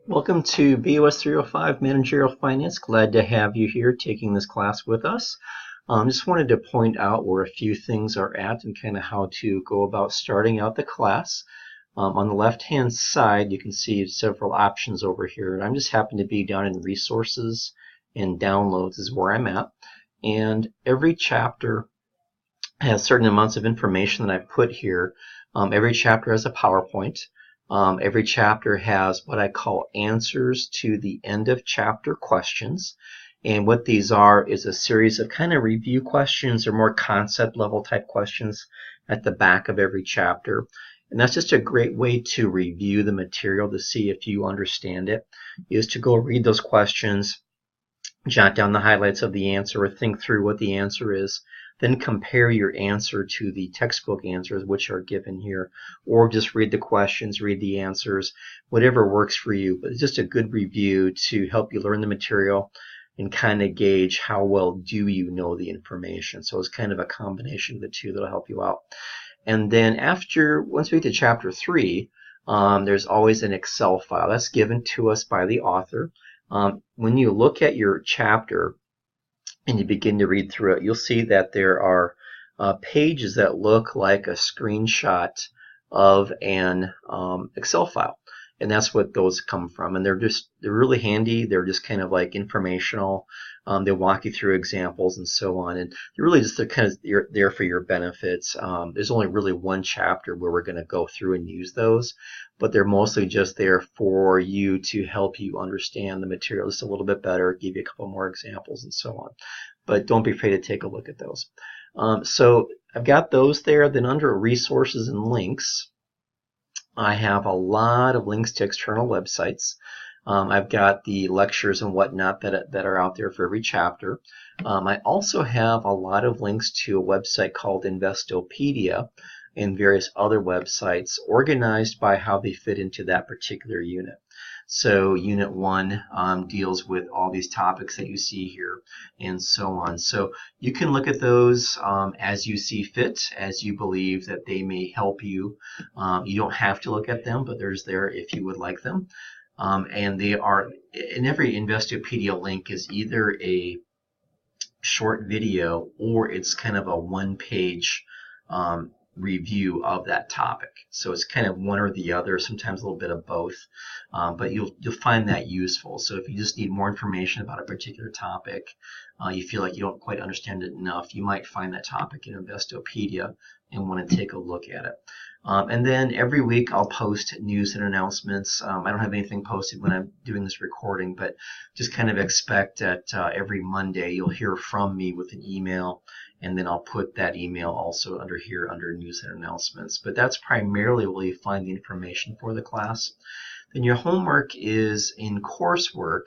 Welcome to BOS 305 Managerial Finance. Glad to have you here taking this class with us. Just wanted to point out where a few things are at and kind of how to go about starting out the class. On the left-hand side, you can see several options over here. And I'm just happen to be down in Resources and Downloads is where I'm at. And every chapter has certain amounts of information that I've put here. Every chapter has a PowerPoint. Every chapter has what I call answers to the end of chapter questions. And what these are is a series of kind of review questions or more concept level type questions at the back of every chapter. And that's just a great way to review the material to see if you understand it, is to go read those questions, jot down the highlights of the answer or think through what the answer is, then compare your answer to the textbook answers which are given here, or just read the questions, read the answers, whatever works for you. But it's just a good review to help you learn the material and kind of gauge how well do you know the information. So it's kind of a combination of the two that'll help you out. And then once we get to chapter 3, there's always an Excel file that's given to us by the author. When you look at your chapter and you begin to read through it, you'll see that there are pages that look like a screenshot of an Excel file. And that's what those come from. And they're really handy. They're just kind of like informational. They walk you through examples and so on. And they're really just there for your benefits. There's only really one chapter where we're going to go through and use those, but they're mostly just there for you to help you understand the material just a little bit better, give you a couple more examples and so on. But don't be afraid to take a look at those. So I've got those there. Then under resources and links, I have a lot of links to external websites. I've got the lectures and whatnot that are out there for every chapter. I also have a lot of links to a website called Investopedia and various other websites organized by how they fit into that particular unit. So Unit 1 deals with all these topics that you see here and so on. So you can look at those as you see fit, as you believe that they may help you. You don't have to look at them, but there's there if you would like them. And they are, in every Investopedia link is either a short video or it's kind of a one-page review of that topic. So it's kind of one or the other, sometimes a little bit of both, but you'll find that useful. So if you just need more information about a particular topic, you feel like you don't quite understand it enough, you might find that topic in Investopedia and want to take a look at it. And then every week I'll post news and announcements. I don't have anything posted when I'm doing this recording, but just kind of expect that every Monday you'll hear from me with an email, and then I'll put that email also under here under news and announcements. But that's primarily where you find the information for the class. Then your homework is in coursework,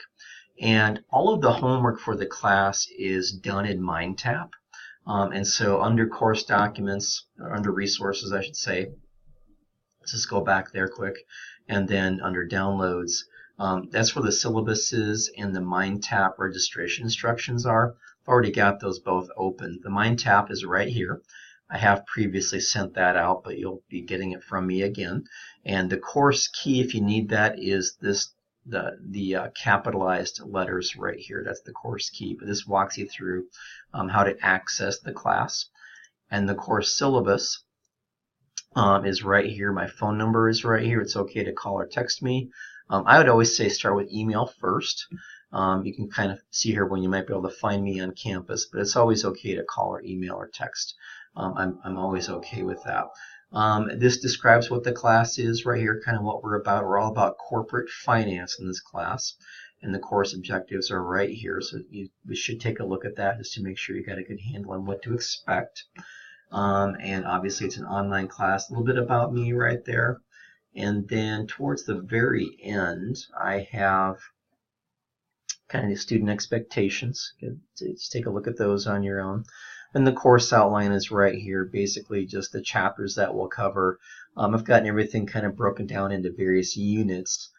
and all of the homework for the class is done in MindTap. And so under course documents, or under resources I should say, let's just go back there quick, and then under downloads, that's where the syllabuses and the MindTap registration instructions are. I've already got those both open. The MindTap is right here. I have previously sent that out, but you'll be getting it from me again. And the course key, if you need that, is this the capitalized letters right here. That's the course key. But this walks you through how to access the class. And the course syllabus is right here. My phone number is right here. It's okay to call or text me. I would always say start with email first. You can kind of see here when you might be able to find me on campus, but it's always okay to call or email or text. I'm always okay with that. This describes what the class is right here, kind of what we're about. We're all about corporate finance in this class, and the course objectives are right here. So we should take a look at that just to make sure you got a good handle on what to expect. And obviously it's an online class. A little bit about me right there. And then towards the very end, I have kind of the student expectations. Just take a look at those on your own. And the course outline is right here, basically just the chapters that we'll cover. I've gotten everything kind of broken down into various units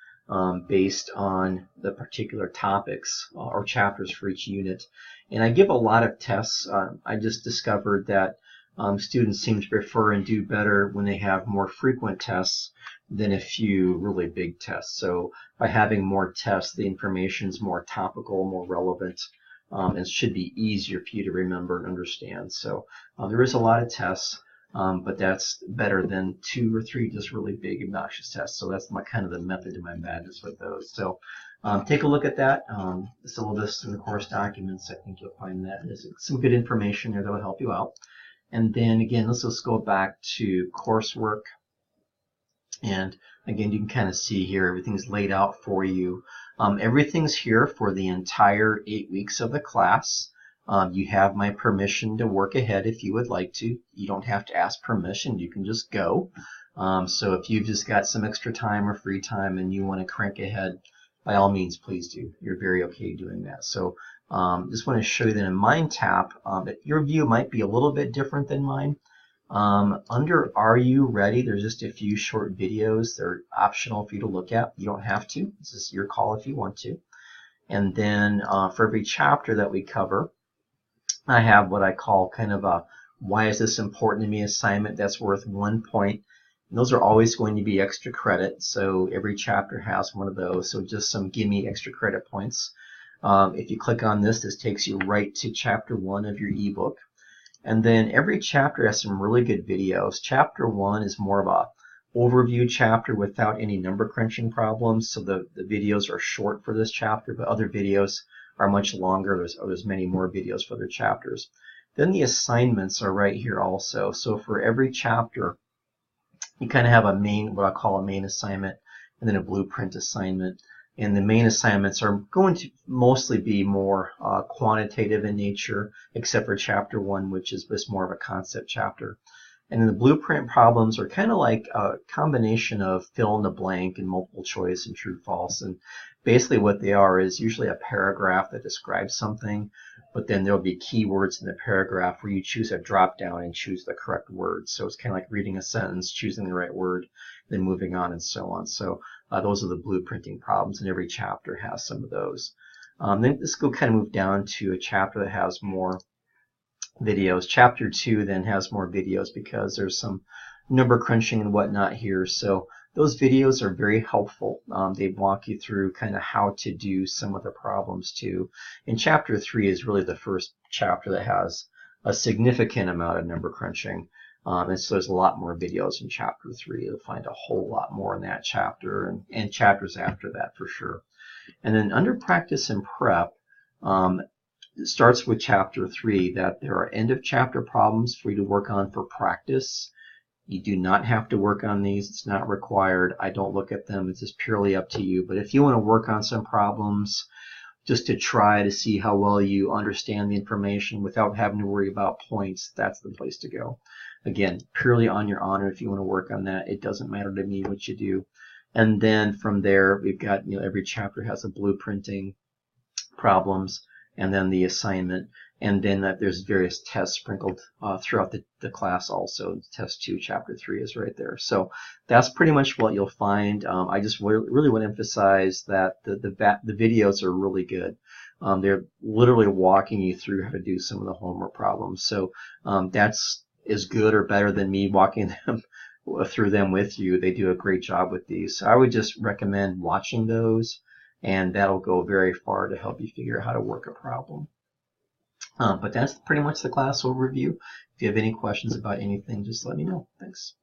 based on the particular topics or chapters for each unit. And I give a lot of tests. I just discovered that students seem to prefer and do better when they have more frequent tests than a few really big tests. So by having more tests, the information is more topical, more relevant, and should be easier for you to remember and understand. So there is a lot of tests, but that's better than 2 or 3 just really big obnoxious tests. So that's my kind of the method to my madness with those. So take a look at that. The syllabus and the course documents, I think you'll find that there's some good information there that will help you out. And then again, let's just go back to coursework. And again, you can kind of see here, everything's laid out for you. Everything's here for the entire 8 weeks of the class. You have my permission to work ahead if you would like to. You don't have to ask permission, you can just go. So if you've just got some extra time or free time and you want to crank ahead, by all means, please do. You're very okay doing that. So just want to show you that in MindTap, your view might be a little bit different than mine. Under Are You Ready, there's just a few short videos. They're optional for you to look at. You don't have to. This is your call if you want to. And then for every chapter that we cover, I have what I call kind of a why is this important to me assignment that's worth 1 point. And those are always going to be extra credit. So every chapter has one of those. So just some gimme extra credit points. If you click on this, this takes you right to chapter 1 of your ebook. And then every chapter has some really good videos. Chapter 1 is more of a overview chapter without any number crunching problems. So the videos are short for this chapter, but other videos are much longer. There's many more videos for other chapters. Then the assignments are right here also. So for every chapter, you kind of have a main, what I call a main assignment, and then a blueprint assignment. And the main assignments are going to mostly be more quantitative in nature, except for chapter 1, which is just more of a concept chapter. And then the blueprint problems are kind of like a combination of fill in the blank and multiple choice and true false. And basically what they are is usually a paragraph that describes something, but then there'll be keywords in the paragraph where you choose a drop down and choose the correct word. So it's kind of like reading a sentence, choosing the right word, then moving on and so on. So those are the blueprinting problems, and every chapter has some of those. Then let's go kind of move down to a chapter that has more videos. Chapter 2 then has more videos because there's some number crunching and whatnot here. So those videos are very helpful. They walk you through kind of how to do some of the problems too. And chapter 3 is really the first chapter that has a significant amount of number crunching. And so there's a lot more videos in chapter 3. You'll find a whole lot more in that chapter and chapters after that for sure. And then under practice and prep, it starts with chapter 3 that there are end of chapter problems for you to work on for practice. You do not have to work on these. It's not required. I don't look at them. It's just purely up to you. But if you want to work on some problems just to try to see how well you understand the information without having to worry about points, that's the place to go. Again, purely on your honor if you want to work on that. It doesn't matter to me what you do. And then from there, we've got, every chapter has a blueprinting problems, and then the assignment, and then there's various tests sprinkled throughout the class also. Test 2, chapter 3 is right there. So that's pretty much what you'll find. I just really want to emphasize that the videos are really good. They're literally walking you through how to do some of the homework problems. So that's as good or better than me walking them through them with you. They do a great job with these. So I would just recommend watching those, and that'll go very far to help you figure out how to work a problem. But that's pretty much the class overview. If you have any questions about anything, just let me know. Thanks.